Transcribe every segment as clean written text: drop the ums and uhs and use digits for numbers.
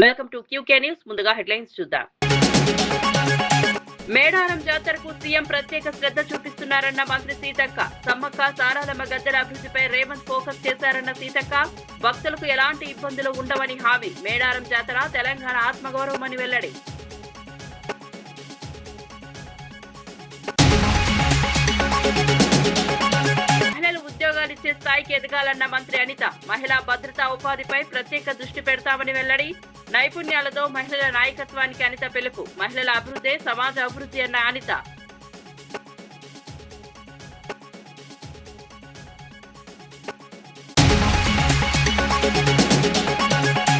Welcome to QK news. ముందుగా headlines చూద్దాం. మేడారం జాతరకు సీఎం ప్రత్యేక శ్రద్ధ చూపిస్తున్నారన్న మంత్రి సీతక్క. సమ్మక్క సారాలమ్మ గద్దెల అభివృద్ధిపై రేవంత్ ఫోకస్ చేశారన్న సీతక్క. భక్తులకు ఎలాంటి ఇబ్బందులు ఉండవని హామీ. మేడారం జాతర తెలంగాణ ఆత్మగౌరవమని వెల్లడి. మహిళలు ఉద్యోగాలిచ్చే స్థాయికి ఎదగాలన్న మంత్రి అనిత. మహిళా భద్రతా ఉపాధిపై ప్రత్యేక దృష్టి పెడతామని వెల్లడి. నైపుణ్యాలతో మహిళల నాయకత్వానికి అనిత పిలుపు. మహిళల అభివృద్ధి సమాజ అభివృద్ధి అన్న అనిత.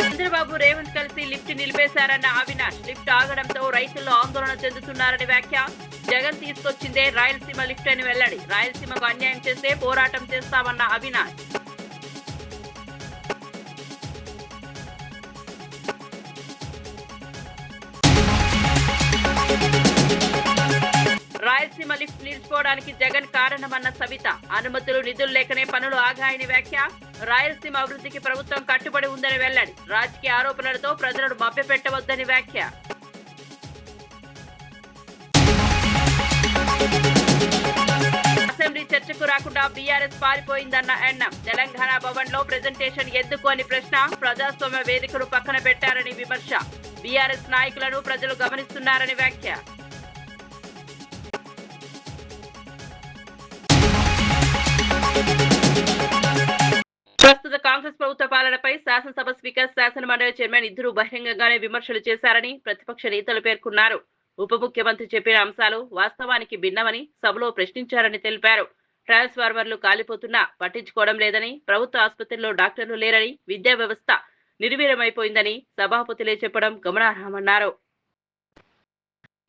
చంద్రబాబు రేవంత్ కలిసి లిఫ్ట్ నిలిపేశారన్న అవినాష్. లిఫ్ట్ ఆగడంతో రైతుల్లో ఆందోళన చెందుతున్నారని వ్యాఖ్య. జగన్ తీసుకొచ్చిందే రాయలసీమ లిఫ్ట్ అని వెల్లడి. రాయలసీమకు అన్యాయం చేస్తే పోరాటం చేస్తామన్న అవినాష్. రాయలసీమ లిఫ్ట్ నిలిచిపోవడానికి జగన్ కారణమన్న సవిత. అనుమతులు నిధులు లేకనే పనులు ఆగాయని వ్యాఖ్య. రాయలసీమ అభివృద్ధికి ప్రభుత్వం కట్టుబడి ఉందని వెల్లడి. రాజకీయ ఆరోపణలతో ప్రజలను మభ్యపెట్టవద్దని వ్యాఖ్య. అసెంబ్లీ చర్చకు రాకుండా బీఆర్ఎస్ పారిపోయిందన్న ఎన్ఎం. తెలంగాణ భవన్ లో ప్రెజెంటేషన్ ఎందుకు అని ప్రశ్న. ప్రజాస్వామ్య వేదికను పక్కన పెట్టారని విమర్శ. బీఆర్ఎస్ నాయకులను ప్రజలు గమనిస్తున్నారని వ్యాఖ్య. ప్రస్తుత కాంగ్రెస్ ప్రభుత్వ పాలనపై శాసనసభ స్పీకర్, శాసనమండలి చైర్మన్ ఇద్దరు బహిరంగంగానే విమర్శలు చేశారని ప్రతిపక్ష నేతలు పేర్కొన్నారు. ఉప ముఖ్యమంత్రి చెప్పిన అంశాలు వాస్తవానికి భిన్నమని సభలో ప్రశ్నించారని తెలిపారు. ట్రాన్స్ఫార్మర్లు కాలిపోతున్నా పట్టించుకోవడం లేదని, ప్రభుత్వ ఆసుపత్రుల్లో డాక్టర్లు లేరని, విద్యా వ్యవస్థ నిర్వీర్యమైపోయిందని సభాపతులే చెప్పడం గమనార్హమన్నారు.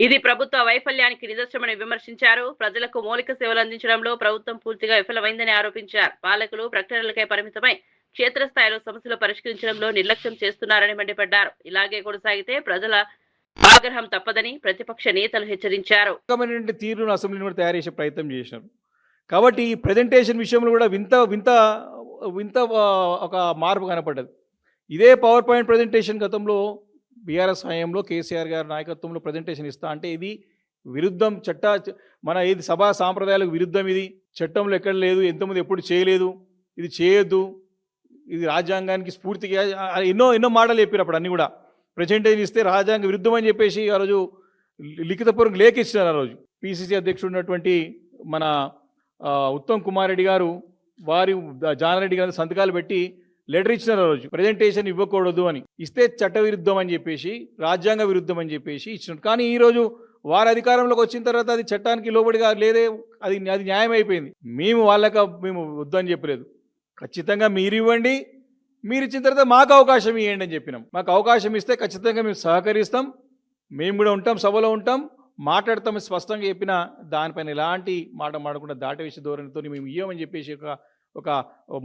ఇది ప్రభుత్వ వైఫల్యానికి నిదర్శనమని విమర్శించారు. ప్రజలకు మౌలిక సేవలు అందించడంలో ప్రభుత్వం పూర్తిగా విఫలమైందని ఆరోపించారు. పాలకులు ప్రకటనలకే పరిమితమై క్షేత్రస్థాయిలో సమస్యలు పరిష్కరించడంలో నిర్లక్ష్యం చేస్తున్నారని మండిపడ్డారు. ఇలాగే కొనసాగితే ప్రజల ఆగ్రహం తప్పదని ప్రతిపక్ష నేతలు హెచ్చరించారు. తీరును అసెంబ్లీని తయారు చేసే ప్రయత్నం చేశారు. కాబట్టి ఈ ప్రజెంటేషన్ విషయంలో కూడా వింత వింత వింత ఒక మార్పు కనపడ్డది. ఇదే పవర్ పాయింట్ ప్రజెంటేషన్ గతంలో బీఆర్ఎస్ హయాంలో కేసీఆర్ గారి నాయకత్వంలో ప్రజెంటేషన్ ఇస్తా అంటే ఇది విరుద్ధం, మన ఏది సభా సాంప్రదాయాలకు విరుద్ధం, ఇది చట్టంలో ఎక్కడ లేదు, ఎంతమంది ఎప్పుడు చేయలేదు, ఇది చేయొద్దు, ఇది రాజ్యాంగానికి స్ఫూర్తిగా ఎన్నో మాటలు చెప్పారు. అప్పుడు అన్నీ కూడా ప్రజెంటేషన్ ఇస్తే రాజ్యాంగ విరుద్ధం అని చెప్పేసి ఆ రోజు లిఖితపూర్వక లేఖ ఇచ్చినారు. ఆ రోజు పిసిసి అధ్యక్షుడు ఉన్నటువంటి మన ఉత్తమ్ కుమార్ రెడ్డి గారు వారి జానారెడ్డి గారి సంతకాలు పెట్టి లెటర్ ఇచ్చినారు. ఆ రోజు ప్రజెంటేషన్ ఇవ్వకూడదు అని, ఇస్తే చట్ట విరుద్ధం అని చెప్పేసి, రాజ్యాంగ విరుద్ధం అని చెప్పేసి ఇచ్చినారు. కానీ ఈరోజు వారి అధికారంలోకి వచ్చిన తర్వాత అది చట్టానికి లోబడిగా లేదే, అది న్యాయం అయిపోయింది. మేము వద్దని చెప్పలేదు. ఖచ్చితంగా మీరు ఇవ్వండి, మీరు ఇచ్చిన తర్వాత మాకు అవకాశం ఇవ్వండి అని చెప్పినాం. మాకు అవకాశం ఇస్తే ఖచ్చితంగా మేము సహకరిస్తాం, మేము కూడా ఉంటాం, సభలో ఉంటాం, మాట్లాడతాం స్పష్టంగా చెప్పిన దానిపైన ఎలాంటి మాట మాడకుండా దాటవేసే ధోరణితో మేము ఇవ్వమని చెప్పేసి ఒక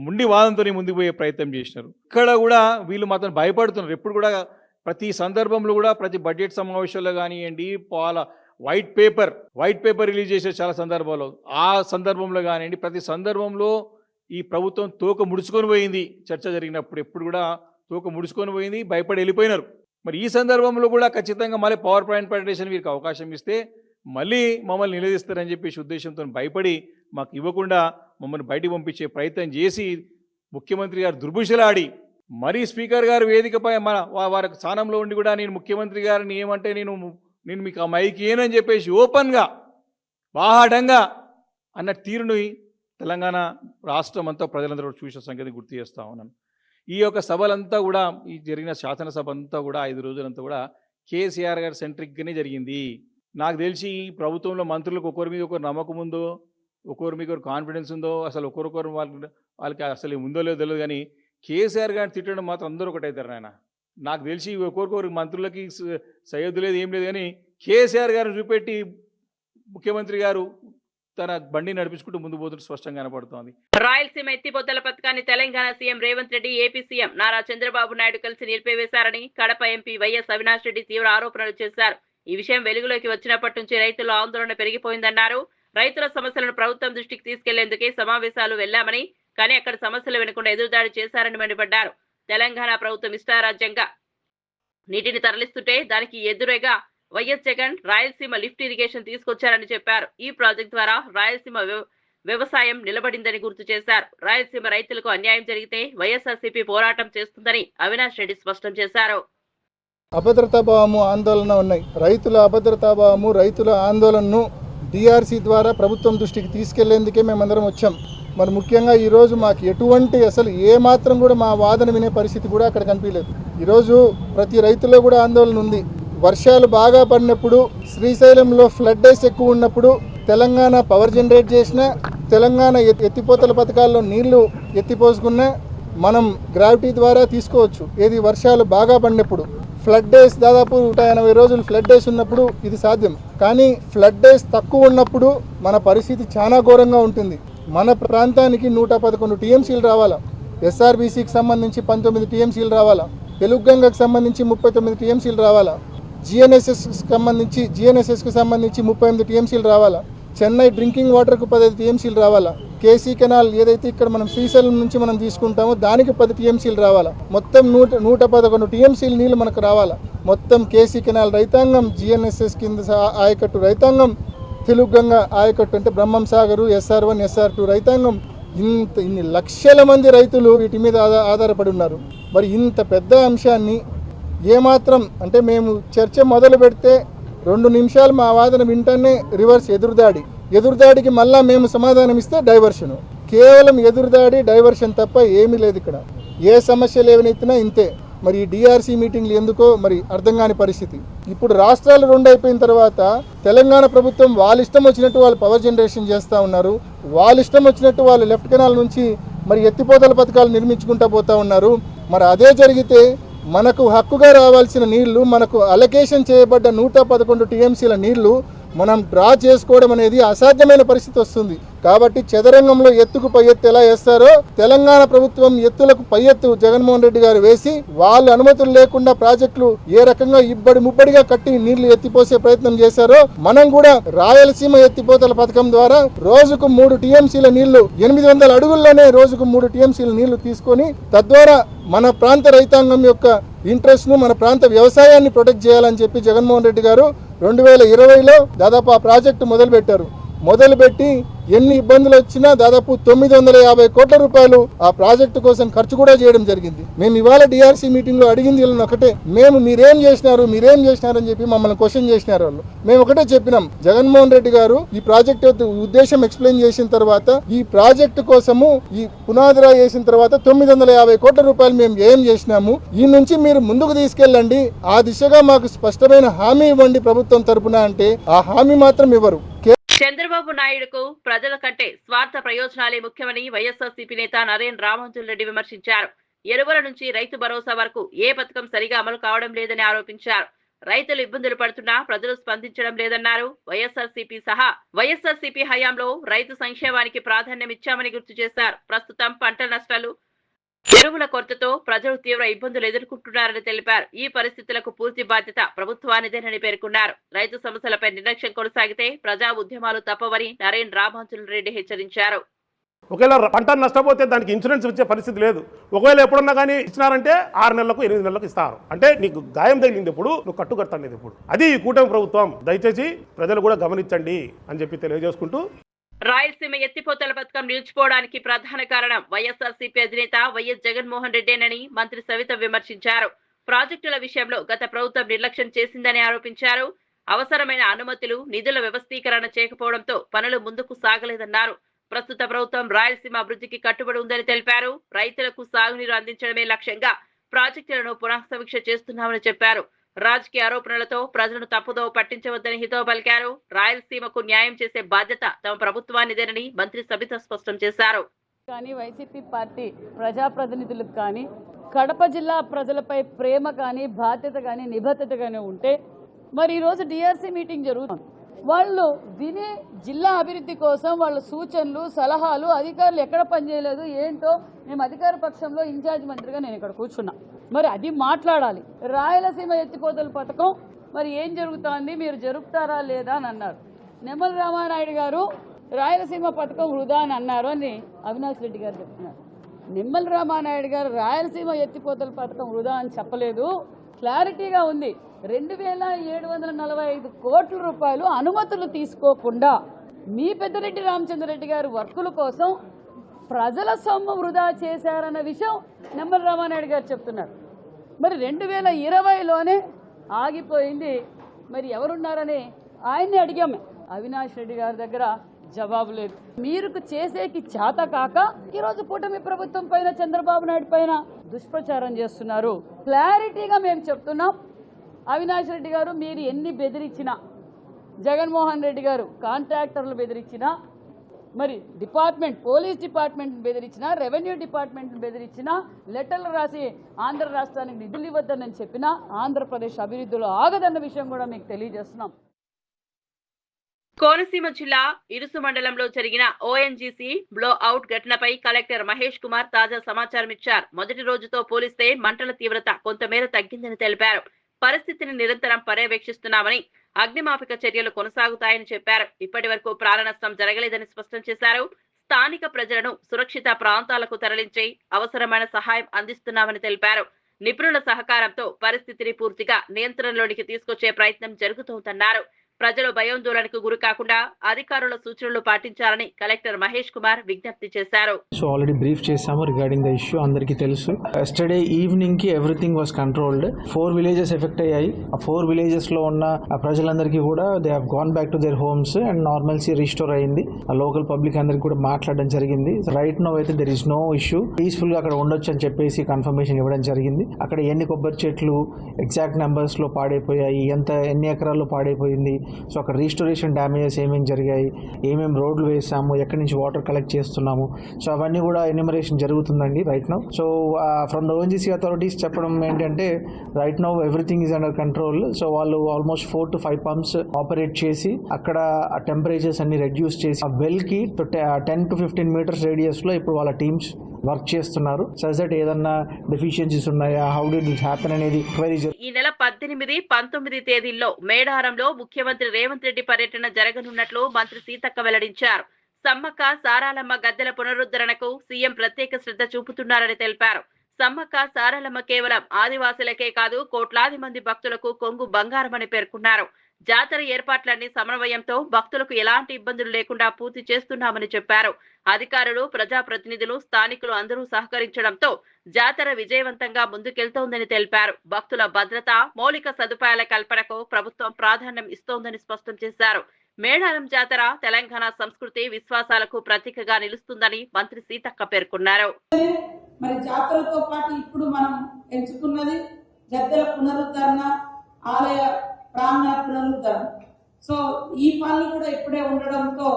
ముండి వాదంతో ముందుకు పోయే ప్రయత్నం చేసినారు. ఇక్కడ కూడా వీళ్ళు మాత్రం భయపడుతున్నారు. ఎప్పుడు కూడా ప్రతి సందర్భంలో కూడా ప్రతి బడ్జెట్ సమావేశాల్లో కానివ్వండి, వైట్ పేపర్ రిలీజ్ చేసే చాలా సందర్భాల్లో, ఆ సందర్భంలో కానివ్వండి, ప్రతి సందర్భంలో ఈ ప్రభుత్వం తోక ముడుచుకొని పోయింది. చర్చ జరిగినప్పుడు ఎప్పుడు కూడా తోక ముడుచుకొని పోయింది, భయపడి వెళ్ళిపోయినారు. మరి ఈ సందర్భంలో కూడా ఖచ్చితంగా మళ్ళీ పవర్ పాయింట్ ప్రజెంటేషన్ వీరికి అవకాశం ఇస్తే మళ్ళీ మమ్మల్ని నిలదీస్తారని చెప్పేసి ఉద్దేశంతో భయపడి మాకు ఇవ్వకుండా మమ్మల్ని బయటికి పంపించే ప్రయత్నం చేసి ముఖ్యమంత్రి గారు దుర్భుషలాడి మరీ స్పీకర్ గారు వేదికపై వారి స్థానంలో ఉండి కూడా నేను ముఖ్యమంత్రి గారిని ఏమంటే నేను మీకు ఆ మైక్ ఏనని చెప్పేసి ఓపెన్గా బాహాటంగా అన్న తీరుని తెలంగాణ రాష్ట్రం అంతా ప్రజలందరూ చూసిన సంగతి గుర్తు చేస్తూ ఉన్నాను. ఈ యొక్క సభలంతా కూడా, ఈ జరిగిన శాసనసభ అంతా కూడా 5 రోజులంతా కూడా కేసీఆర్ గారు సెంట్రిక్గానే జరిగింది. నాకు తెలిసి ఈ ప్రభుత్వంలో మంత్రులకు ఒకరి మీద ఒకరు నమ్మకం ఉందో, ఒకరి మీద ఒకరు కాన్ఫిడెన్స్ ఉందో, అసలు ఒకరొకరు వాళ్ళకి అసలు ఉందో లేదో తెలియదు. కానీ కేసీఆర్ గారిని తిట్టడం మాత్రం అందరూ ఒకటవుతారు. ఆయన నాకు తెలిసి ఒకరికొకరు మంత్రులకి సయ్యద్దు లేదు, ఏం లేదు. కానీ కేసీఆర్ గారిని చూపెట్టి ముఖ్యమంత్రి గారు తన బండి నడిపించుకుంటూ ముందు పోతుంటే స్పష్టంగా కనపడుతోంది. రాయలసీమ ఎత్తిపోతల పథకాన్ని Telangana CM Revanth Reddy, AP CM Nara Chandrababu Naidu కలిసి నిలిపివేశారని కడప ఎంపీ వైఎస్ అవినాష్ రెడ్డి తీవ్ర ఆరోపణలు చేశారు. ఈ విషయం వెలుగులోకి వచ్చినప్పటి నుంచి రైతుల్లో ఆందోళన పెరిగిపోయిందన్నారు. రైతుల సమస్యలను ప్రభుత్వం దృష్టికి తీసుకెళ్లేందుకే సమావేశాలు వెళ్లామని, కానీ అక్కడ సమస్యలు వినకుండా ఎదురుదాడి చేశారని మండిపడ్డారు. తెలంగాణ ప్రభుత్వం ఇష్టారాజ్యంగా నీటిని తరలిస్తుంటే దానికి ఎదురుగా YS Jagan Rayalaseema lift irrigation తీసుకొచ్చారని చెప్పారు. ఈ ప్రాజెక్ట్ ద్వారా రాయలసీమ వ్యవసాయం నిలబడిందని గుర్తు చేశారు. రాయలసీమ రైతులకు అన్యాయం జరిగితే వైఎస్ఆర్సీపీ పోరాటం చేస్తుందని అవినాష్ రెడ్డి స్పష్టం చేశారు. అభద్రతాభావము ఆందోళన ఉన్నాయి. రైతుల అభద్రతాభావము, రైతుల ఆందోళనను డిఆర్సీ ద్వారా ప్రభుత్వం దృష్టికి తీసుకెళ్లేందుకే మేమందరం వచ్చాం. మరి ముఖ్యంగా ఈరోజు మాకు ఎటువంటి అసలు ఏమాత్రం కూడా మా వాదన వినే పరిస్థితి కూడా అక్కడ కనిపించలేదు. ఈరోజు ప్రతి రైతుల్లో కూడా ఆందోళన ఉంది. వర్షాలు బాగా పడినప్పుడు, శ్రీశైలంలో ఫ్లడ్ డేస్ ఎక్కువ ఉన్నప్పుడు తెలంగాణ పవర్ జనరేట్ చేసిన, తెలంగాణ ఎత్తిపోతల పథకాల్లో నీళ్లు ఎత్తిపోసుకున్నా మనం గ్రావిటీ ద్వారా తీసుకోవచ్చు. ఏది వర్షాలు బాగా పడినప్పుడు. ఫ్లడ్ డేస్ దాదాపు 180 రోజులు ఫ్లడ్ డేస్ ఉన్నప్పుడు ఇది సాధ్యం. కానీ ఫ్లడ్ డేస్ తక్కువ ఉన్నప్పుడు మన పరిస్థితి చాలా ఘోరంగా ఉంటుంది. మన ప్రాంతానికి 111 టీఎంసీలు రావాలా, ఎస్ఆర్బీసీకి సంబంధించి 19 టీఎంసీలు రావాలా, తెలుగుగంగకు సంబంధించి 39 టీఎంసీలు రావాలా, జిఎన్ఎస్ఎస్కి సంబంధించి 38 టీఎంసీలు రావాలా, చెన్నై డ్రింకింగ్ వాటర్కు 15 టీఎంసీలు రావాలా, కేసీ కెనాల్ ఏదైతే ఇక్కడ మనం శ్రీశైలం నుంచి మనం తీసుకుంటామో దానికి 10 టీఎంసీలు రావాలా, మొత్తం 111 టీఎంసీలు నీళ్ళు మనకు రావాలా. మొత్తం కేసీ కెనాల్ రైతాంగం, జిఎన్ఎస్ఎస్ కింద ఆయకట్టు రైతాంగం, తెలుగుగంగ ఆయకట్టు అంటే బ్రహ్మం సాగరు, SR1, SR2 రైతాంగం, ఇన్ని లక్షల మంది రైతులు వీటి మీద ఆధారపడి ఉన్నారు. మరి ఇంత పెద్ద అంశాన్ని ఏమాత్రం అంటే మేము చర్చ మొదలు పెడితే 2 నిమిషాలు మా వాదన వింటనే రివర్స్ ఎదురుదాడికి మళ్ళా మేము సమాధానం ఇస్తే డైవర్షను. కేవలం ఎదురుదాడి, డైవర్షన్ తప్ప ఏమీ లేదు ఇక్కడ. ఏ సమస్యలు ఏవనైతున్నా ఇంతే. మరి ఈ డిఆర్సీ మీటింగ్లు ఎందుకో మరి అర్థం కాని పరిస్థితి. ఇప్పుడు రాష్ట్రాలు 2 అయిపోయిన తర్వాత తెలంగాణ ప్రభుత్వం వాళ్ళ ఇష్టం వచ్చినట్టు వాళ్ళు పవర్ జనరేషన్ చేస్తూ ఉన్నారు. వాళ్ళ ఇష్టం వచ్చినట్టు వాళ్ళు లెఫ్ట్ కెనాల్ నుంచి మరి ఎత్తిపోతల పథకాలు నిర్మించుకుంటూ పోతూ ఉన్నారు. మరి అదే జరిగితే మనకు హక్కుగా రావాల్సిన నీళ్లు, మనకు అలొకేషన్ చేయబడ్డ 111 టీఎంసీల నీళ్లు మనం డ్రా చేసుకోవడం అనేది అసాధ్యమైన పరిస్థితి వస్తుంది. కాబట్టి చదరంగంలో ఎత్తుకు పై ఎత్తు ఎలా వేస్తారో తెలంగాణ ప్రభుత్వం ఎత్తులకు పై ఎత్తు జగన్మోహన్ రెడ్డి గారు వేసి వాళ్ళ అనుమతులు లేకుండా ప్రాజెక్టులు ఏ రకంగా ముబ్బడిగా కట్టి నీళ్లు ఎత్తిపోసే ప్రయత్నం చేశారో మనం కూడా రాయలసీమ ఎత్తిపోతల పథకం ద్వారా రోజుకు 3 టీఎంసీల నీళ్లు 800 అడుగుల్లోనే రోజుకు 3 టీఎంసీల నీళ్లు తీసుకొని తద్వారా మన ప్రాంత రైతాంగం యొక్క ఇంట్రెస్ట్ ను, మన ప్రాంత వ్యవసాయాన్ని ప్రొటెక్ట్ చేయాలని చెప్పి జగన్మోహన్ రెడ్డి గారు 2020లో దాదాపు ఆ ప్రాజెక్టు మొదలుపెట్టి ఎన్ని ఇబ్బందులు వచ్చినా దాదాపు 950 కోట్ల రూపాయలు ఆ ప్రాజెక్టు కోసం ఖర్చు కూడా చేయడం జరిగింది. మేము ఇవాళ డిఆర్సీ మీటింగ్ లో అడిగింది ఒకటే, మీరేం చేసినారు అని చెప్పి మమ్మల్ని క్వశ్చన్ చేసినారు వాళ్ళు. మేము ఒకటే చెప్పినాం, జగన్మోహన్ రెడ్డి గారు ఈ ప్రాజెక్టు ఉద్దేశం ఎక్స్ప్లెయిన్ చేసిన తర్వాత ఈ ప్రాజెక్టు కోసము ఈ పునాదిరా వేసిన తర్వాత 950 కోట్ల రూపాయలు మేము ఏం చేసినాము, ఈ నుంచి మీరు ముందుకు తీసుకెళ్ళండి, ఆ దిశగా మాకు స్పష్టమైన హామీ ఇవ్వండి ప్రభుత్వం తరపున అంటే ఆ హామీ మాత్రం ఇవ్వరు. చంద్రబాబు నాయుడుకు ప్రజల కంటే స్వార్థ ప్రయోజనాలే ముఖ్యమని వైఎస్ఆర్సీపీ నేత నరేన్ రామోజన్ రెడ్డి విమర్శించారు. ఎరువుల నుంచి రైతు భరోసా వరకు ఏ పథకం సరిగా అమలు కావడం లేదని ఆరోపించారు. రైతులు ఇబ్బందులు పడుతున్నా ప్రజలు స్పందించడం లేదన్నారు. వైఎస్ఆర్సీపీ హయాంలో రైతు సంక్షేమానికి ప్రాధాన్యం ఇచ్చామని గుర్తు చేశారు. ప్రస్తుతం పంట నష్టాలు, ఎరువుల కొరతతో ప్రజలు తీవ్ర ఇబ్బందులు ఎదుర్కొంటున్నారని తెలిపారు. ఈ పరిస్థితులకు పూర్తి బాధ్యత ప్రభుత్వానిదేనని పేర్కొన్నారు. రైతు సమస్యలపై నిర్లక్ష్యం కొనసాగితే ప్రజా ఉద్యమాలు తప్పవని నరేన్ రామోజన్ రెడ్డి హెచ్చరించారు. ఒకవేళ పంట నష్టపోతే దానికి ఇన్సూరెన్స్ వచ్చే పరిస్థితి లేదు. ఒకవేళ ఎప్పుడన్నా కానీ ఇచ్చినారంటే 6 నెలలకు 8 నెలలకు ఇస్తారు. అంటే నీకు గాయం తగిలింది ఎప్పుడు, నువ్వు కట్టుకడతానేది ఎప్పుడు. అది ఈ కూటమి ప్రభుత్వం. దయచేసి ప్రజలు కూడా గమనించండి అని చెప్పి తెలియజేసుకుంటూ, రాయలసీమ ఎత్తిపోతల పథకం నిలిచిపోవడానికి ప్రధాన కారణం వైఎస్ఆర్సీపీ అధినేత వైఎస్ జగన్మోహన్ రెడ్డేనని మంత్రి సవిత విమర్శించారు. ప్రాజెక్టుల విషయంలో గత ప్రభుత్వం నిర్లక్ష్యం చేసిందని ఆరోపించారు. అవసరమైన అనుమతులు, నిధుల వ్యవస్థీకరణ చేయకపోవడంతో పనులు ముందుకు సాగలేదన్నారు. ప్రస్తుత ప్రభుత్వం రాయలసీమ అభివృద్ధికి కట్టుబడి ఉందని తెలిపారు. రైతులకు సాగునీరు అందించడమే లక్ష్యంగా ప్రాజెక్టులను పునఃసమీక్ష చేస్తున్నామని చెప్పారు. రాజకీయ ఆరోపణలతో ప్రజలను తప్పుదోవ పట్టించవద్దని హితవు పలికారు. రాయలసీమకు న్యాయం చేసే బాధ్యత తమ ప్రభుత్వానిదేనని మంత్రి సబిత స్పష్టం చేశారు. కానీ వైసీపీ పార్టీ ప్రజాప్రతినిధులకు కానీ కడప జిల్లా ప్రజలపై ప్రేమ కానీ బాధ్యత కానీ నిబద్ధత కానీ ఉంటే మరి ఈరోజు డిఆర్సీ మీటింగ్ జరుగుతుంది. వాళ్ళు విని జిల్లా అభివృద్ధి కోసం వాళ్ళ సూచనలు, సలహాలు, అధికారులు ఎక్కడ పనిచేయలేదు ఏంటో మేము అధికార పక్షంలో ఇన్ఛార్జ్ మంత్రిగా నేను ఇక్కడ కూర్చున్నా. మరి అది మాట్లాడాలి. రాయలసీమ ఎత్తిపోతల పథకం మరి ఏం జరుగుతోంది, మీరు జరుపుతారా లేదా అని అన్నారు. నిమ్మల రామానాయుడు గారు రాయలసీమ పథకం వృధా అని అన్నారు అని అవినాష్ రెడ్డి గారు చెప్తున్నారు. నిమ్మల రామానాయుడు గారు రాయలసీమ ఎత్తిపోతల పథకం వృధా అని చెప్పలేదు. క్లారిటీగా ఉంది. 2,745 కోట్ల రూపాయలు అనుమతులు తీసుకోకుండా మీ పెద్దిరెడ్డి రామచంద్రరెడ్డి గారు వర్కుల కోసం ప్రజల సొమ్ము వృధా చేశారన్న విషయం నిమ్మల రామానాయుడు గారు చెప్తున్నారు. మరి 2020లోనే ఆగిపోయింది. మరి ఎవరున్నారని ఆయన్ని అడిగాము. అవినాష్ రెడ్డి గారి దగ్గర జవాబు లేదు. మీరు చేసేకి చేత కాక ఈరోజు కూటమి ప్రభుత్వం పైన, చంద్రబాబు నాయుడు పైన దుష్ప్రచారం చేస్తున్నారు. క్లారిటీగా మేము చెప్తున్నాం. అవినాష్ రెడ్డి గారు మీరు ఎన్ని బెదిరించినా, జగన్మోహన్ రెడ్డి గారు కాంట్రాక్టర్లు బెదిరించినా, మరి పోలీస్ డిపార్ట్మెంట్ బెదిరించినా, రెవెన్యూ డిపార్ట్మెంట్ బెదిరించినా, లెటర్లు రాసి ఆంధ్ర రాష్ట్రానికి నిధులు ఇవ్వద్దని చెప్పినా ఆంధ్రప్రదేశ్ అభివృద్ధిలో ఆగదన్న విషయం కూడా మీకు తెలియజేస్తున్నాం. కోనసీమ జిల్లా ఇరుసు మండలంలో జరిగిన ఓఎన్జీసీ బ్లో అవుట్ ఘటనపై కలెక్టర్ మహేష్ కుమార్ తాజా సమాచారం ఇచ్చారు. మొదటి రోజుతో పోలిస్తే మంటల తీవ్రత కొంతమేర తగ్గిందని తెలిపారు. పరిస్థితిని నిరంతరం పర్యవేక్షిస్తున్నామని, అగ్నిమాపక చర్యలు కొనసాగుతాయని చెప్పారు. ఇప్పటి వరకు ప్రాణ నష్టం జరగలేదని స్పష్టం చేశారు. స్థానిక ప్రజలను సురక్షిత ప్రాంతాలకు తరలించి అవసరమైన సహాయం అందిస్తున్నామని తెలిపారు. నిపుణుల సహకారంతో పరిస్థితిని పూర్తిగా నియంత్రణలోనికి తీసుకొచ్చే ప్రయత్నం జరుగుతోందన్నారు. ప్రజలు భయాందోళనకు గురి కాకుండా అధికారుల సూచనలు పాటించాలని కలెక్టర్ మహేష్ కుమార్ విజ్ఞప్తి చేశారు. సో ఆల్రెడీ బ్రీఫ్ చేసాము రిగార్డింగ్ ద ఇష్యూ, అందరికీ తెలుసు. ఎస్టర్డే ఈవినింగ్ కి everything was controlled. 4 villages affect అయ్యాయి. ఆ 4 విలేజెస్ లో ఉన్న ప్రజలందరికీ కూడా they have gone back to their homes and normalcy restore అయింది. ఆ లోకల్ పబ్లిక్ అందరికి కూడా మాట్లాడడం జరిగింది. రైట్ నో అయితే there is no issue, peaceful గా అక్కడ ఉండొచ్చు అని చెప్పేసి కన్ఫర్మేషన్ ఇవ్వడం జరిగింది. అక్కడ ఎన్ని కొబ్బరి చెట్లు ఎగ్జాక్ట్ నెంబర్స్ లో పాడైపోయాయి, ఎన్ని ఎకరాల్లో పాడైపోయింది, సో అక్కడ రీస్టోరేషన్ డ్యామేజెస్ ఏమేమి జరిగాయి, ఏమేమి రోడ్లు వేసాము, ఎక్కడి నుంచి వాటర్ కలెక్ట్ చేస్తున్నాము, సో అవన్నీ కూడా ఎన్యూమరేషన్ జరుగుతుందండి right now. So from the ONGC authorities చెప్పడం ఏంటంటే right now everything is under control. So వాళ్ళు ఆల్మోస్ట్ 4 to 5 పంప్స్ ఆపరేట్ చేసి అక్కడ ఆ టెంపరేచర్స్ అన్ని రెడ్యూస్ చేసి ఆ వెల్ కి 10 to 15 మీటర్స్ రేడియస్ లో ఇప్పుడు వాళ్ళ టీమ్స్ వర్క్ చేస్తున్నారు. సజ్ దట్ ఏదన్నా డెఫిషియన్సీస్ ఉన్నాయా, హౌ డిడ్ ఇట్ హ్యాపెన్ అనేది క్వైరీ. ఈ నెల 18, 19 తేదీల్లో మేడారంలో ముఖ్యమంత్రి రేవంత్ రెడ్డి పర్యటన జరగనున్నట్లు మంత్రి సీతక్క వెల్లడించారు. సమ్మక్క సారాలమ్మ గద్దెల పునరుద్ధరణకు సీఎం ప్రత్యేక శ్రద్ధ చూపుతున్నారని తెలిపారు. సమ్మక్క సారాలమ్మ కేవలం ఆదివాసులకే కాదు, కోట్లాది మంది భక్తులకు కొంగు బంగారమని పేర్కొన్నారు. జాతర ఏర్పాట్లన్నీ సమన్వయంతో భక్తులకు ఎలాంటి ఇబ్బందులు లేకుండా పూర్తి చేస్తున్నామని చెప్పారు. అధికారులు, ప్రజాప్రతినిధులు, స్థానికులు అందరూ సహకరించడంతో జాతర విజయవంతంగా ముందుకెళ్తోందని తెలిపారు. భక్తుల భద్రత, మౌలిక సదుపాయాల కల్పనకు ప్రభుత్వం ప్రాధాన్యం ఇస్తోందని స్పష్టం చేశారు. మేడారం జాతర తెలంగాణ సంస్కృతి, విశ్వాసాలకు ప్రతీకగా నిలుస్తుందని మంత్రి సీతక్క పేర్కొన్నారు. మరి జాతరతో పాటు ఇప్పుడు మనం ఎంచుకున్నది గద్దెల పునరుద్ధరణ, ఆలయ ప్రాంగణ పునరుద్ధరణ. సో ఈ పనులు కూడా ఇప్పుడే ఉండడంతో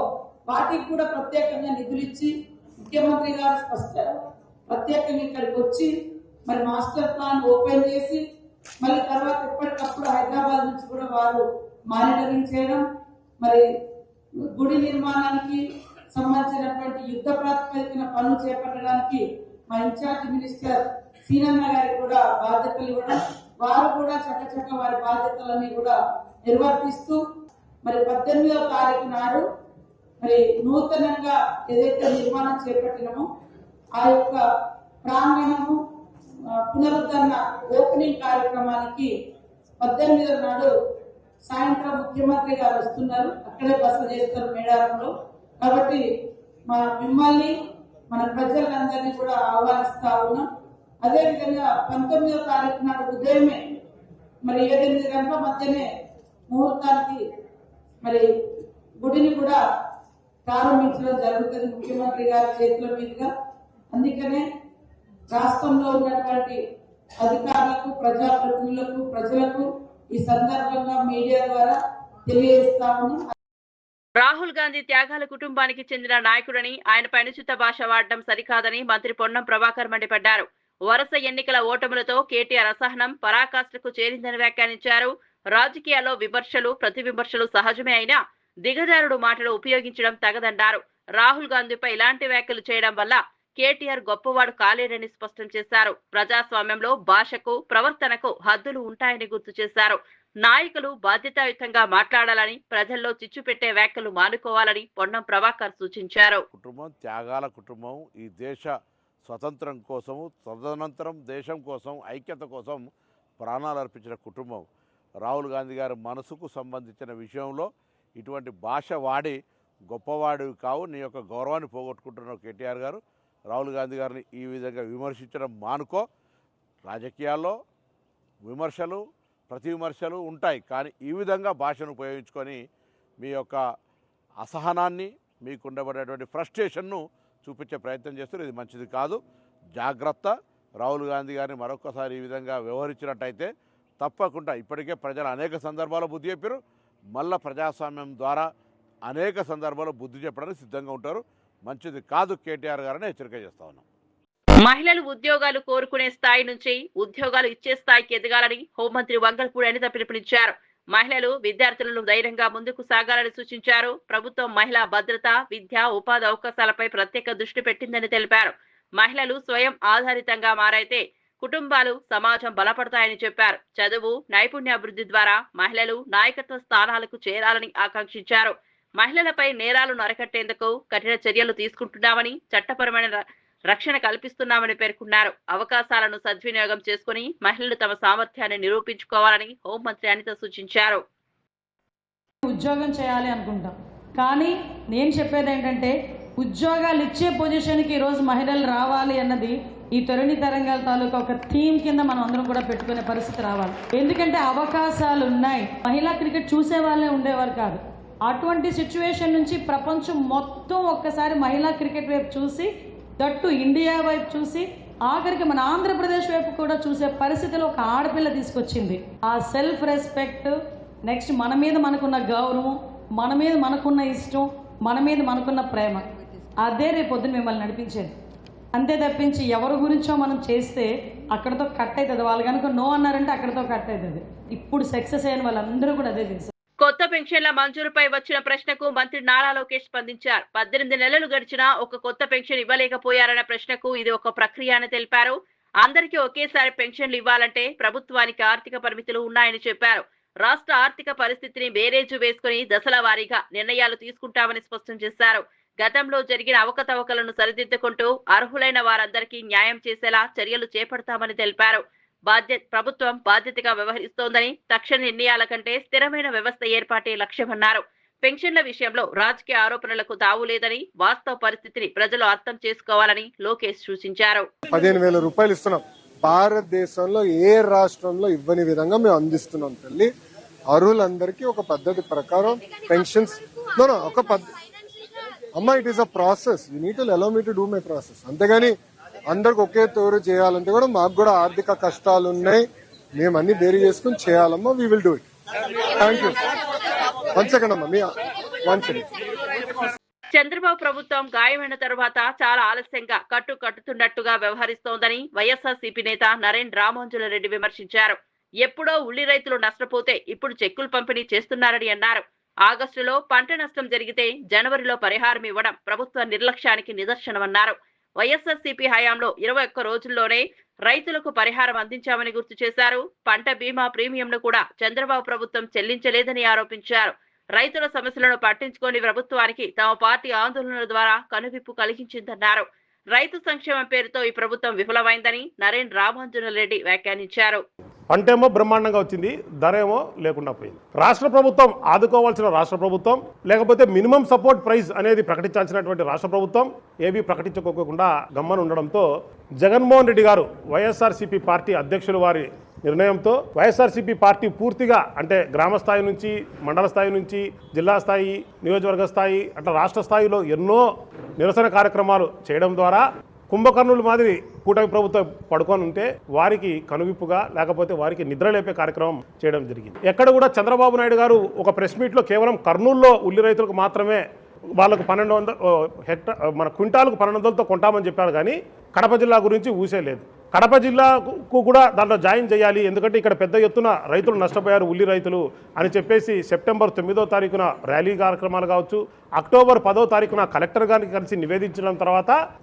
వాటికి కూడా ప్రత్యేకంగా నిధులు ఇచ్చి ముఖ్యమంత్రి గారు ప్రత్యేకంగా ఇక్కడికి వచ్చి మరి మాస్టర్ ప్లాన్ ఓపెన్ చేసి మళ్ళీ తర్వాత ఎప్పటికప్పుడు హైదరాబాద్ నుంచి కూడా వారు మానిటరింగ్ చేయడం, మరి గుడి నిర్మాణానికి సంబంధించినటువంటి యుద్ధ ప్రాతిపదికన పనులు చేపట్టడానికి మా ఇన్ఛార్జ్ మినిస్టర్ సీనన్న గారికి కూడా బాధ్యతలు ఇవ్వడం, వారు కూడా చక్కచక్క వారి బాధ్యతలన్నీ కూడా నిర్వర్తిస్తూ మరి 18వ తారీఖు నాడు మరి నూతనంగా ఏదైతే నిర్మాణం చేపట్టినామో ఆ యొక్క ప్రాంగణము పునరుద్ధరణ ఓపెనింగ్ కార్యక్రమానికి 18వ నాడు సాయంత్రం ముఖ్యమంత్రి గారు వస్తున్నారు. అక్కడే బస చేస్తారు మేడారంలో. కాబట్టి మిమ్మల్ని మన ప్రజలందరినీ కూడా ఆహ్వానిస్తా ఉన్నాం. అదేవిధంగా 19వ తారీఖు నాడు ఉదయమే మరి 7-8 గంటల మధ్యనే ముహూర్తానికి మరి గుడిని కూడా ప్రారంభించడం జరుగుతుంది ముఖ్యమంత్రి గారి చేతుల మీదుగా. అందుకనే రాష్ట్రంలో ఉన్నటువంటి అధికారులకు, ప్రజాప్రతినిధులకు, ప్రజలకు ఈ సందర్భంగా మీడియా ద్వారా తెలియజేస్తా ఉన్నాం. రాహుల్ గాంధీ త్యాగాల కుటుంబానికి చెందిన నాయకుడని, ఆయనపై అనుచిత భాష వాడడం సరికాదని మంత్రి పొన్నం ప్రభాకర్ మండిపడ్డారు. వరుస ఎన్నికల ఓటములతో కేటీఆర్ అసహనం పరాకాష్ఠకు చేరిందని వ్యాఖ్యానించారు. రాజకీయాల్లో విమర్శలు, ప్రతి విమర్శలు సహజమే అయినా దిగజారుడు మాటలు ఉపయోగించడం తగదన్నారు. రాహుల్ గాంధీపై ఇలాంటి వ్యాఖ్యలు చేయడం వల్ల కేటీఆర్ గొప్పవాడు కాలేడని స్పష్టం చేశారు. ప్రజాస్వామ్యంలో భాషకు, ప్రవర్తనకు హద్దులు ఉంటాయని గుర్తు చేశారు. నాయకులు బాధ్యతాయుతంగా మాట్లాడాలని, ప్రజల్లో చిచ్చు పెట్టే వ్యాఖ్యలు మానుకోవాలని పొన్నం ప్రభాకర్ సూచించారు. కుటుంబం త్యాగాల కుటుంబం. ఈ దేశ స్వతంత్రం కోసము, తదనంతరం దేశం కోసం, ఐక్యత కోసం ప్రాణాలు అర్పించిన కుటుంబం. రాహుల్ గాంధీ గారి మనసుకు సంబంధించిన విషయంలో ఇటువంటి భాష వాడి గొప్పవాడివి కావు, నీ యొక్క గౌరవాన్ని పోగొట్టుకుంటున్నావు కేటీఆర్ గారు. రాహుల్ గాంధీ గారిని ఈ విధంగా విమర్శించడం మానుకో. రాజకీయాల్లో విమర్శలు ప్రతి విమర్శలు ఉంటాయి, కానీ ఈ విధంగా భాషను ఉపయోగించుకొని మీ యొక్క అసహనాన్ని, మీకు ఉండబడేటువంటి ఫ్రస్ట్రేషన్ను చూపించే ప్రయత్నం చేస్తారు. ఇది మంచిది కాదు, జాగ్రత్త. రాహుల్ గాంధీ గారిని మరొకసారి ఈ విధంగా వ్యవహరించినట్టయితే తప్పకుండా ఇప్పటికే ప్రజలు అనేక సందర్భాల్లో బుద్ధి చెప్పారు, మళ్ళా ప్రజాస్వామ్యం ద్వారా అనేక సందర్భాల్లో బుద్ధి చెప్పడానికి సిద్ధంగా ఉంటారు. మంచిది కాదు కేటీఆర్ గారిని హెచ్చరిక చేస్తా ఉన్నాం. మహిళలు ఉద్యోగాలు కోరుకునే స్థాయి నుంచి ఉద్యోగాలు ఇచ్చే స్థాయికి ఎదగాలని హోంమంత్రి వంగల్పూడి అనిత పిలుపునిచ్చారు. మహిళలు విద్యార్థులను ధైర్యంగా ముందుకు సాగాలని సూచించారు. ప్రభుత్వం మహిళా భద్రత, విద్య, ఉపాధి అవకాశాలపై ప్రత్యేక దృష్టి పెట్టిందని తెలిపారు. మహిళలు స్వయం ఆధారితంగా మారైతే కుటుంబాలు, సమాజం బలపడతాయని చెప్పారు. చదువు, నైపుణ్యాభివృద్ధి ద్వారా మహిళలు నాయకత్వ స్థానాలకు చేరాలని ఆకాంక్షించారు. మహిళలపై నేరాలను అరికట్టేందుకు కఠిన చర్యలు తీసుకుంటున్నామని, చట్టపరమైన రక్షణ కల్పిస్తున్నామని పేర్కొన్నారు. అవకాశాలను సద్వినియోగం చేసుకుని మహిళలు తమ సామర్థ్యాన్ని నిరూపించుకోవాలని హోంమంత్రి అనిత సూచించారు. ఉద్యోగం చేయాలి అనుకుంటాం, కానీ నేను చెప్పేది ఏంటంటే ఉద్యోగాలు ఇచ్చే పొజిషన్కి ఈరోజు మహిళలు రావాలి అన్నది ఈ తరుణి తరంగాల తాలూకా ఒక థీమ్ కింద మనం అందరం కూడా పెట్టుకునే పరిస్థితి రావాలి. ఎందుకంటే అవకాశాలు ఉన్నాయి. మహిళా క్రికెట్ చూసే వాళ్ళే ఉండేవారు కాదు. అటువంటి సిచ్యువేషన్ నుంచి ప్రపంచం మొత్తం ఒక్కసారి మహిళా క్రికెట్ వైపు చూసి, దట్టు ఇండియా వైపు చూసి, ఆఖరికి మన ఆంధ్రప్రదేశ్ వైపు కూడా చూసే పరిస్థితిలో ఒక ఆడపిల్ల తీసుకొచ్చింది. ఆ సెల్ఫ్ రెస్పెక్ట్, నెక్స్ట్ మన మీద మనకున్న గౌరవం, మన మీద మనకున్న ఇష్టం, మన మీద మనకున్న ప్రేమ, అదే రేపు పొద్దున మిమ్మల్ని నడిపించేది. అంతే తప్పించి ఎవరి గురించో మనం చేస్తే అక్కడతో కట్ అవుతుంది. వాళ్ళు కనుక నో అన్నారంటే అక్కడతో కట్ అవుతుంది. ఇప్పుడు సక్సెస్ అయిన వాళ్ళందరూ కూడా అదే చేశారు. కొత్త పెన్షన్ల మంజూరుపై వచ్చిన ప్రశ్నకు మంత్రి నారా లోకేష్ స్పందించారు. 18 నెలలు గడిచినా ఒక కొత్త పెన్షన్ ఇవ్వలేకపోయారన్న ప్రశ్నకు ఇది ఒక ప్రక్రియ అని తెలిపారు. అందరికీ ఒకేసారి పెన్షన్లు ఇవ్వాలంటే ప్రభుత్వానికి ఆర్థిక పరిమితులు ఉన్నాయని చెప్పారు. రాష్ట్ర ఆర్థిక పరిస్థితిని బేరేజు వేసుకుని దశల వారీగా నిర్ణయాలు తీసుకుంటామని స్పష్టం చేశారు. గతంలో జరిగిన అవకతవకలను సరిదిద్దుకుంటూ అర్హులైన వారందరికీ న్యాయం చేసేలా చర్యలు చేపడతామని తెలిపారు. ప్రభుత్వం బాధ్యతగా వ్యవహరిస్తోందని, తక్షణ నిర్ణయాల కంటే స్థిరమైన వ్యవస్థ ఏర్పాటే లక్ష్యమన్నారు. పెన్షన్ల విషయంలో రాజకీయ ఆరోపణలకు తావులేదని, వాస్తవ పరిస్థితిని ప్రజలు అర్థం చేసుకోవాలని లోకేష్ సూచించారు. 15,000 రూపాయలు ఇస్తున్నాం. భారతదేశంలో ఏ రాష్ట్రంలో ఇవ్వని విధంగా మేము అందిస్తున్నాం తల్లి. అర్హులందరికీ ఒక పద్ధతి ప్రకారం పెన్షన్స్ ఒక అమ్మా, it is a process. You need to allow me to do my process. అంతేగాని అందరికి ఒకే తోరు చేయాలంటే కూడా మాకు కూడా ఆర్థిక కష్టాలు ఉన్నాయి. మేము అన్ని బేరీ చేసుకుని చేయాలమ్మా. We will do it. Thank you. 1 second అమ్మా, మీ 1 సెకండ్. చంద్రబాబు ప్రభుత్వం గాయమైన తరువాత చాలా ఆలస్యంగా కట్టుతున్నట్టుగా వ్యవహరిస్తోందని వైఎస్ఆర్సీపీ నేత నరేంద్ర రామాంజులరెడ్డి విమర్శించారు. ఎప్పుడో ఉల్లి రైతులు నష్టపోతే ఇప్పుడు చెక్కులు పంపిణీ చేస్తున్నారని అన్నారు. ఆగస్టులో పంట నష్టం జరిగితే జనవరిలో పరిహారం ఇవ్వడం ప్రభుత్వ నిర్లక్ష్యానికి నిదర్శనమన్నారు. వైఎస్ఆర్సీపీ హయాంలో 21 రోజుల్లోనే రైతులకు పరిహారం అందించామని గుర్తు చేశారు. పంట బీమా ప్రీమియంను కూడా చంద్రబాబు ప్రభుత్వం చెల్లించలేదని ఆరోపించారు. రైతుల సమస్యలను పట్టించుకోని ప్రభుత్వానికి తమ పార్టీ ఆందోళనల ద్వారా కనువిప్పు కలిగించిందన్నారు. రైతు సంక్షేమం పేరుతో ఈ ప్రభుత్వం విఫలమైందని నరేంద్ర రామాంజులరెడ్డి వ్యాఖ్యానించారు. పంటేమో బ్రహ్మాండంగా వచ్చింది, ధర ఏమో లేకుండా పోయింది. రాష్ట్ర ప్రభుత్వం ఆదుకోవాల్సిన రాష్ట్ర ప్రభుత్వం, లేకపోతే మినిమం సపోర్ట్ ప్రైస్ అనేది ప్రకటించాల్సినటువంటి రాష్ట్ర ప్రభుత్వం ఏవి ప్రకటించుకోకుండా గమ్మన ఉండడంతో జగన్మోహన్ రెడ్డి గారు వైఎస్ఆర్సీపీ పార్టీ అధ్యక్షులు వారి నిర్ణయంతో వైఎస్ఆర్సీపీ పార్టీ పూర్తిగా అంటే గ్రామ స్థాయి నుంచి, మండల స్థాయి నుంచి, జిల్లా స్థాయి, నియోజకవర్గ స్థాయి, అట్లా రాష్ట్ర స్థాయిలో ఎన్నో నిరసన కార్యక్రమాలు చేయడం ద్వారా కుంభకర్ణుల మాదిరి కూటమి ప్రభుత్వం పడుకొని ఉంటే వారికి కనువిప్పుగా, లేకపోతే వారికి నిద్రలేపే కార్యక్రమం చేయడం జరిగింది. ఎక్కడ కూడా చంద్రబాబు నాయుడు గారు ఒక ప్రెస్ మీట్లో కేవలం కర్నూలులో ఉల్లి రైతులకు మాత్రమే వాళ్ళకు 1200 మన క్వింటాలకు 1200తో కొంటామని చెప్పారు, కానీ కడప జిల్లా గురించి ఊసే లేదు. కడప జిల్లాకు కూడా దాంట్లో జాయిన్ చేయాలి, ఎందుకంటే ఇక్కడ పెద్ద ఎత్తున రైతులు నష్టపోయారు, ఉల్లి రైతులు అని చెప్పేసి సెప్టెంబర్ 9వ తారీఖున ర్యాలీ కార్యక్రమాలు కావచ్చు, అక్టోబర్ 10వ తారీఖున కలెక్టర్ గారికి కలిసి నివేదించడం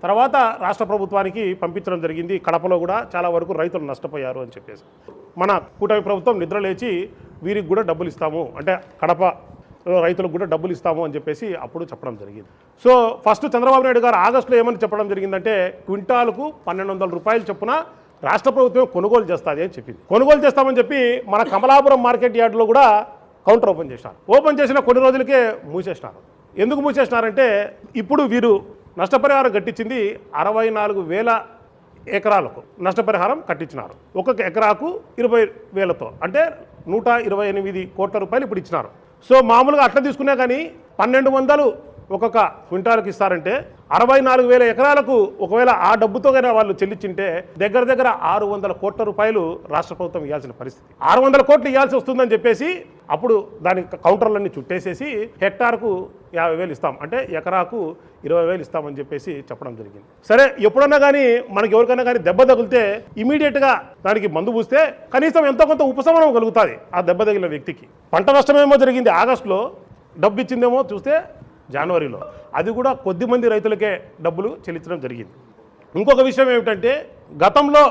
తర్వాత రాష్ట్ర ప్రభుత్వానికి పంపించడం జరిగింది. కడపలో కూడా చాలా వరకు రైతులు నష్టపోయారు అని చెప్పేసి మన కూటమి ప్రభుత్వం నిద్రలేచి వీరికి కూడా డబ్బులు ఇస్తాము, అంటే కడప రైతులకు కూడా డబ్బులు ఇస్తాము అని చెప్పేసి అప్పుడు చెప్పడం జరిగింది. సో ఫస్ట్ చంద్రబాబు నాయుడు గారు ఆగస్టులో ఏమని చెప్పడం జరిగిందంటే క్వింటాలకు 1200 రూపాయలు చొప్పున రాష్ట్ర ప్రభుత్వం కొనుగోలు చేస్తుంది అని చెప్పింది. కొనుగోలు చేస్తామని చెప్పి మన కమలాపురం మార్కెట్ యార్డులో కూడా కౌంటర్ ఓపెన్ చేసినారు. ఓపెన్ చేసిన కొన్ని రోజులకే మూసేసినారు. ఎందుకు మూసేసినారంటే ఇప్పుడు వీరు నష్టపరిహారం కట్టించింది 64,000 ఎకరాలకు నష్టపరిహారం కట్టించినారు. ఒక్కొక్క ఎకరాకు 20,000తో అంటే 128 కోట్ల రూపాయలు ఇప్పుడు ఇచ్చినారు. సో మామూలుగా అట్లా తీసుకున్నా కానీ 1,200 ఒక్కొక్క క్వింటాలకు ఇస్తారంటే 64,000 ఎకరాలకు ఒకవేళ ఆ డబ్బుతో కన్నా వాళ్ళు చెల్లించింటే దగ్గర 600 కోట్ల రూపాయలు రాష్ట్ర ప్రభుత్వం ఇవ్వాల్సిన పరిస్థితి. 600 కోట్లు ఇవ్వాల్సి వస్తుందని చెప్పేసి అప్పుడు దానికి కౌంటర్లన్నీ చుట్టేసేసి హెక్టార్కు 50,000 ఇస్తాం అంటే ఎకరాకు 20,000 ఇస్తామని చెప్పేసి చెప్పడం జరిగింది. సరే ఎప్పుడన్నా కానీ మనకి ఎవరికైనా కానీ దెబ్బ తగిలితే ఇమీడియట్గా దానికి మందు పూస్తే కనీసం ఎంతో కొంత ఉపశమనం కలుగుతుంది ఆ దెబ్బ తగిలిన వ్యక్తికి. పంట నష్టమేమో జరిగింది ఆగస్టులో, డబ్బు ఇచ్చిందేమో చూస్తే జనవరిలో. అది కూడా కొద్ది మంది రైతులకే డబ్బులు చెల్లించడం జరిగింది. ఇంకొక విషయం ఏమిటంటే గతంలో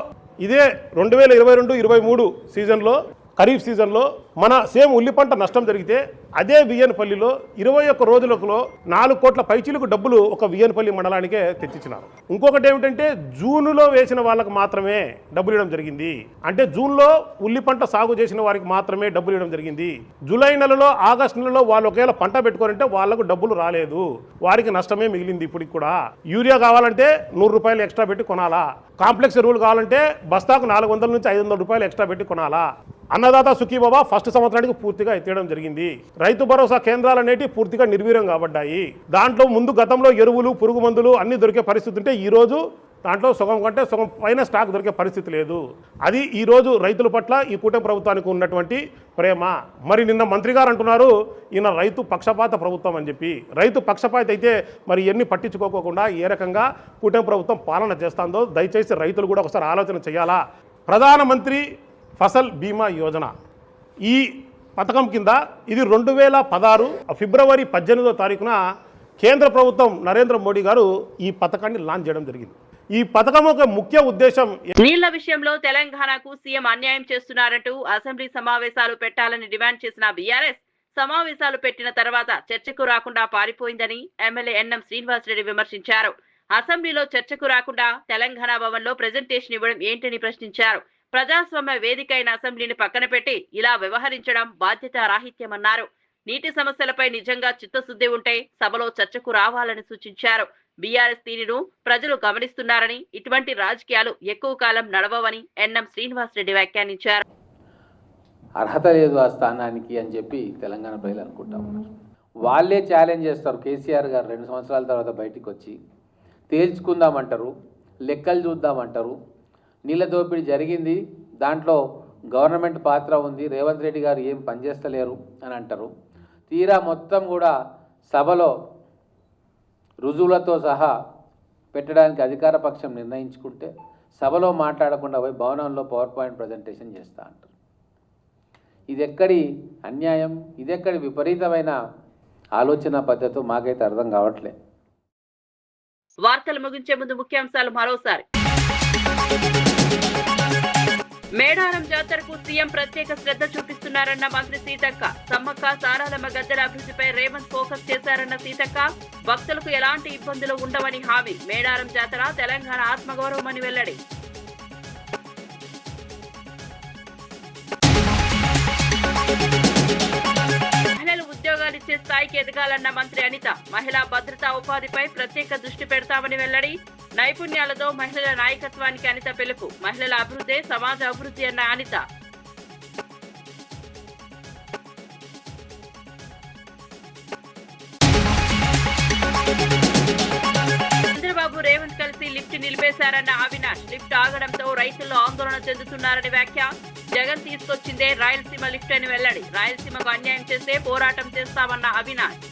ఇదే 2022-23 సీజన్లో ఖరీఫ్ సీజన్లో మన సేమ్ ఉల్లి పంట నష్టం జరిగితే అదే వియ్యనపల్లిలో 21 రోజులలో 4 కోట్ల పైచీలకు డబ్బులు ఒక వియ్యనపల్లి మండలానికే తెచ్చిచ్చినారు. ఇంకొకటి ఏమిటంటే జూన్లో వేసిన వాళ్ళకి మాత్రమే డబ్బులు ఇవ్వడం జరిగింది. అంటే జూన్లో ఉల్లి పంట సాగు చేసిన వారికి మాత్రమే డబ్బులు ఇవ్వడం జరిగింది. జూలై నెలలో ఆగస్టు నెలలో వాళ్ళు ఒకవేళ పంట పెట్టుకోరంటే వాళ్ళకు డబ్బులు రాలేదు, వారికి నష్టమే మిగిలింది. ఇప్పటికి కూడా యూరియా కావాలంటే 100 రూపాయలు ఎక్స్ట్రా పెట్టి కొనాలా, కాంప్లెక్స్ ఎరువులు కావాలంటే బస్తాకు 400 నుంచి 500 రూపాయలు ఎక్స్ట్రా పెట్టి కొనాలా. అన్నదాత సుఖీబాబా ఫస్ట్ సంవత్సరానికి పూర్తిగా ఎత్తేయడం జరిగింది. రైతు భరోసా కేంద్రాలు అనేవి పూర్తిగా నిర్వీర్యం కాబడ్డాయి. దాంట్లో ముందు గతంలో ఎరువులు పురుగు మందులు అన్నీ దొరికే పరిస్థితి ఉంటే ఈరోజు దాంట్లో సగం కంటే సగం పైన స్టాక్ దొరికే పరిస్థితి లేదు. అది ఈరోజు రైతుల పట్ల ఈ కూటమి ప్రభుత్వానికి ఉన్నటువంటి ప్రేమ. మరి నిన్న మంత్రి గారు అంటున్నారు ఈయన రైతు పక్షపాత ప్రభుత్వం అని చెప్పి. రైతు పక్షపాత అయితే మరి ఎన్ని పట్టించుకోకుండా ఏ రకంగా కూటమి ప్రభుత్వం పాలన చేస్తుందో దయచేసి రైతులు కూడా ఒకసారి ఆలోచన చేయాలా. ప్రధానమంత్రి ఫసల్ బీమా యోజన ఈ పథకం కింద ఇది 2016 ఫిబ్రవరి 18వ తారీఖున కేంద్ర ప్రభుత్వం నరేంద్ర మోడీ గారు ఈ పథకాన్ని లాంచ్ చేయడం జరిగింది. ఈ పథకం యొక్క ముఖ్య ఉద్దేశం నీళ్ల విషయంలో తెలంగాణకు సీఎం అన్యాయం చేస్తున్నారంటూ అసెంబ్లీ సమావేశాలు పెట్టాలని డిమాండ్ చేసిన బీఆర్ఎస్ సమావేశాలు పెట్టిన తర్వాత చర్చకు రాకుండా పారిపోయిందని ఎమ్మెల్యే ఎన్ఎం శ్రీనివాసరెడ్డి విమర్శించారు. అసెంబ్లీలో చర్చకు రాకుండా తెలంగాణ భవన్లో ప్రెజెంటేషన్ ఇవ్వడం ఏంటని ప్రశ్నించారు. ప్రజాస్వామ్య వేదిక అయిన అసెంబ్లీని పక్కన పెట్టి ఇలా వ్యవహరించడం బాధ్యత రాహిత్యమన్నారు. నీటి సమస్యలపై నిజంగా చిత్తశుద్ధి ఉంటే సభలో చర్చకు రావాలని సూచించారు. బీఆర్ఎస్ తీరును ప్రజలు గమనిస్తున్నారని, ఇటువంటి రాజకీయాలు ఎక్కువ కాలం నడవవని ఎన్ఎం శ్రీనివాసరెడ్డి వ్యాఖ్యానించారు. అర్హత లేదు ఆ స్థానానికి అని చెప్పి తెలంగాణ ప్రజలు అనుకుంటా ఉన్నారు. వాళ్ళే ఛాలెంజ్ చేస్తారు. కేసీఆర్ గారు 2 సంవత్సరాల తర్వాత బయటికి వచ్చి తేల్చుకుందామంటారు, లెక్కలు చూద్దామంటారు. నీళ్ళ దోపిడీ జరిగింది, దాంట్లో గవర్నమెంట్ పాత్ర ఉంది, రేవంత్ రెడ్డి గారు ఏం పనిచేస్తలేరు అని అంటారు. తీరా మొత్తం కూడా సభలో రుజువులతో సహా పెట్టడానికి అధికార పక్షం నిర్ణయించుకుంటే సభలో మాట్లాడకుండా పోయి భవనంలో పవర్ పాయింట్ ప్రజెంటేషన్ చేస్తూ అంటారు. ఇదెక్కడి అన్యాయం, ఇదెక్కడి విపరీతమైన ఆలోచన పద్ధతి మాకైతే అర్థం కావట్లే. వార్తలు ముగించే ముందు ముఖ్యాంశాలు మరోసారి. మేడారం జాతరకు సీఎం ప్రత్యేక శ్రద్ధ చూపిస్తున్నారన్న మంత్రి సీతక్క. సమ్మక్క సారాలమ్మ గద్దెల అభివృద్ధిపై రేవంత్ ఫోకస్ చేశారన్న సీతక్క. భక్తులకు ఎలాంటి ఇబ్బందులు ఉండవని హామీ. మేడారం జాతర తెలంగాణ ఆత్మగౌరవమని వెల్లడి. మహిళలు ఉద్యోగాలిచ్చే స్థాయికి ఎదగాలన్న మంత్రి అనిత. మహిళా భద్రతా ఉపాధిపై ప్రత్యేక దృష్టి పెడతామని వెల్లడి. నైపుణ్యాలతో మహిళల నాయకత్వానికి అనిత పిలుపు. మహిళల అభివృద్ధి సమాజ అభివృద్ధి అన్న అనిత. చంద్రబాబు రేవంత్ కలిసి లిఫ్ట్ నిలిపేశారన్న అవినాష్. లిఫ్ట్ ఆగడంతో రైతుల్లో ఆందోళన చెందుతున్నారని వ్యాఖ్య. జగన్ తీసుకొచ్చిందే రాయలసీమ లిఫ్ట్ అని వెల్లడి. రాయలసీమకు అన్యాయం చేస్తే పోరాటం చేస్తామన్న అవినాష్.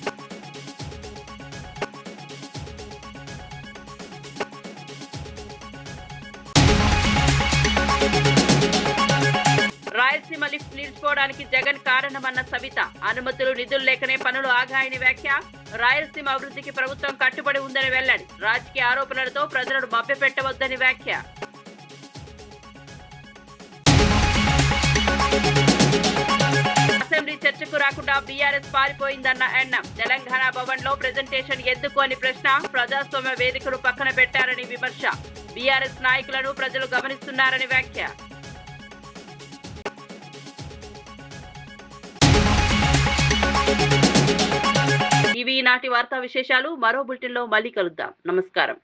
రాయలసీమ లిఫ్ట్ నిలిచిపోవడానికి జగన్ కారణమన్న సవిత. అనుమతులు నిధులు లేకనే పనులు ఆగాయని వ్యాఖ్య. రాయలసీమ అభివృద్ధికి ప్రభుత్వం కట్టుబడి ఉందని వెల్లడి. రాజకీయ ఆరోపణలతో ప్రజలను మభ్యపెట్టవద్దని వ్యాఖ్య. అసెంబ్లీ చర్చకు రాకుండా బీఆర్ఎస్ పారిపోయిందన్న ఎన్ఎం. తెలంగాణ భవన్ లో ప్రెజెంటేషన్ ఎందుకు అని ప్రశ్న. ప్రజాస్వామ్య వేదికను పక్కన పెట్టారని విమర్శ. బీఆర్ఎస్ నాయకులను ప్రజలు గమనిస్తున్నారని వ్యాఖ్య. ఇవి నాటి వార్తా విశేషాలు. మరో బులెటిన్లో మళ్ళీ కలుద్దాం. నమస్కారం.